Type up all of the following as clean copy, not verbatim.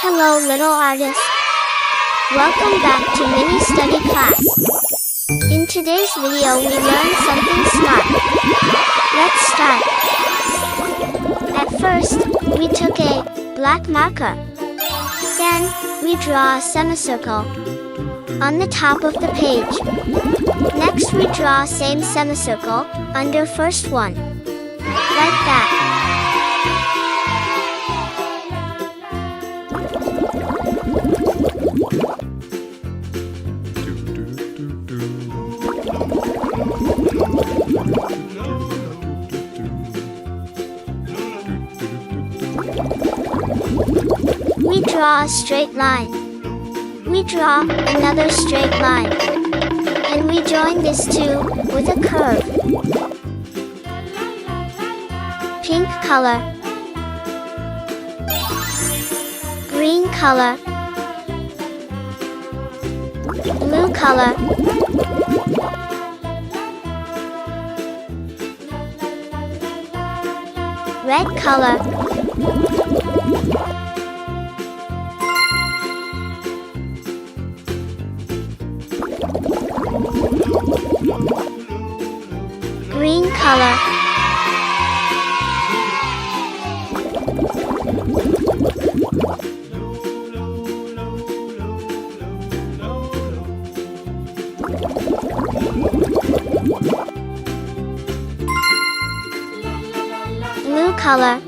Hello little artists. Welcome back to mini study class. In today's video we learn something smart. Let's start. At first, we took a black marker. Then, we draw a semicircle on the top of the page. Next we draw same semicircle under first one. Like that. We draw a straight line. We draw another straight line. And we join this two with a curve. Pink color. Green color. Blue color. Red color. Green color. Blue color.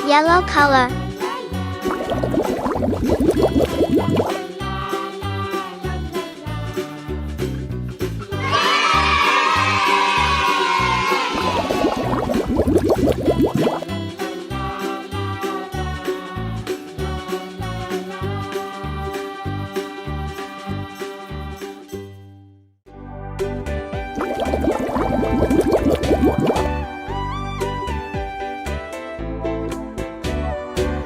Yellow color.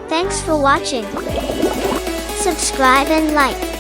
Thanks for watching. Subscribe and like.